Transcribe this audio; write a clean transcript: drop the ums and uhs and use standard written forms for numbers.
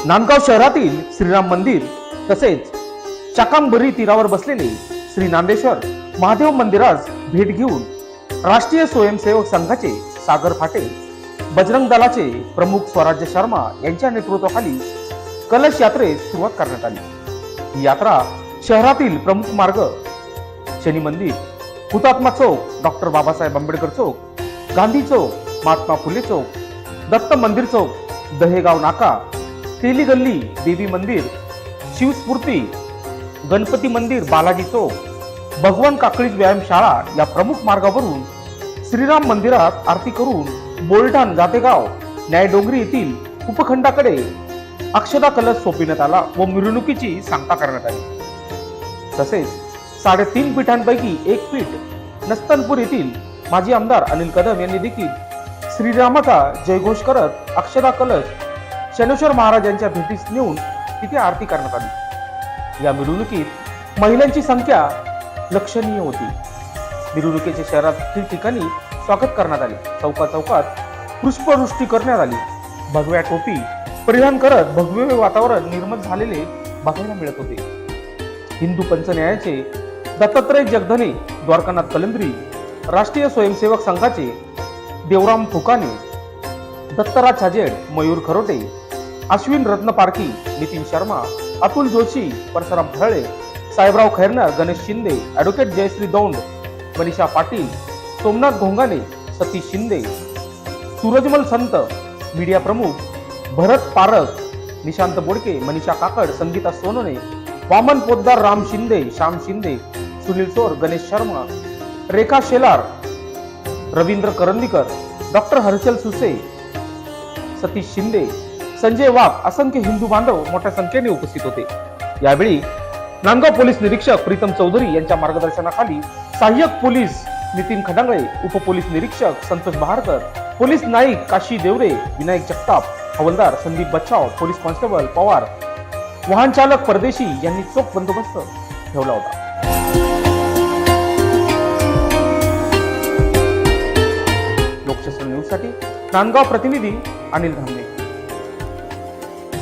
नांदगाव शहरातील श्रीराम मंदिर तसेच चाकांबरी तीरावर बसलेले श्री नांदेश्वर महादेव मंदिरास भेट घेऊन राष्ट्रीय स्वयंसेवक संघाचे सागर फाटे, बजरंग दलाचे प्रमुख स्वराज्य शर्मा यांच्या नेतृत्वाखाली कलश यात्रेस सुरुवात करण्यात आली। ही यात्रा शहरातील प्रमुख मार्ग शनी मंदिर, हुतात्मा चौक, डॉक्टर बाबासाहेब आंबेडकर चौक, गांधी चौक, महात्मा फुले चौक, दत्त मंदिर चौक, दहेगाव नाका, तेली गल्ली, देवी मंदिर, शिवस्फूर्ती, गणपती मंदिर, बालाजी चौक, भगवान काकळीज व्यायामशाळा या प्रमुख मार्गावरून श्रीराम मंदिरात आरती करून बोलढाण, गातेगाव, न्यायडोंगरी येथील उपखंडाकडे अक्षदा कलश सोपविण्यात आला व मिरवणुकीची सांगता करण्यात आली। तसेच 3.5 पीठांपैकी एक पीठ नस्तनपूर येथील माजी आमदार अनिल कदम यांनी देखील श्रीरामाचा जयघोष करत अक्षदा कलश शनेश्वर महाराज यांच्या भेटीस नेऊन तिथे आरती करण्यात आली। या मिरवणुकीत महिलांची संख्या लक्षणीय होती। मिरवणुकीचे शहरात ठिकठिकाणी स्वागत करण्यात आले। चौकात पुष्पवृष्टी करण्यात आली। भगव्या टोपी परिधान करत भगवे वातावरण निर्माण झालेले बघायला मिळत होते। हिंदू पंचन्यायाचे दत्तात्रय जगधने, द्वारकानाथ कलंदरी, राष्ट्रीय स्वयंसेवक संघाचे देवराम फुकाने, दत्तराज छाजेड, मयूर खरोटे, अश्विन रत्नपारखी, नितीन शर्मा, अतुल जोशी, परशुराम फळे, साहेबराव खैरनार, गणेश शिंदे, ॲडव्होकेट जयश्री दौंड, मनीषा पाटील, सोमनाथ घोंगाने, सतीश शिंदे, सूरजमल संत, मीडिया प्रमुख भरत पारख, निशांत बोडके, मनीषा काकड, संगीता सोनोने, वामन पोद्दार, राम शिंदे, श्याम शिंदे, सुनील सोर, गणेश शर्मा, रेखा शेलार, रवींद्र करंदीकर, डॉक्टर हर्षल सुसे, सतीश शिंदे, संजय वाघ, असंख्य हिंदू बांधव मोठ्या संख्येने उपस्थित होते। यावेळी नांदगाव पोलीस निरीक्षक प्रीतम चौधरी यांच्या मार्गदर्शनाखाली सहाय्यक पोलीस नितीन खडांगळे, उपपोलीस निरीक्षक संतोष बहारकर, पोलीस नाईक काशी देवरे, विनायक जगताप, हवलदार संदीप बच्चाव, पोलीस कॉन्स्टेबल पवार, वाहन चालक परदेशी यांनी चोख बंदोबस्त ठेवला होता। लोकशास्त्र न्यूज साठी नांदगाव प्रतिनिधी अनिल धामणे।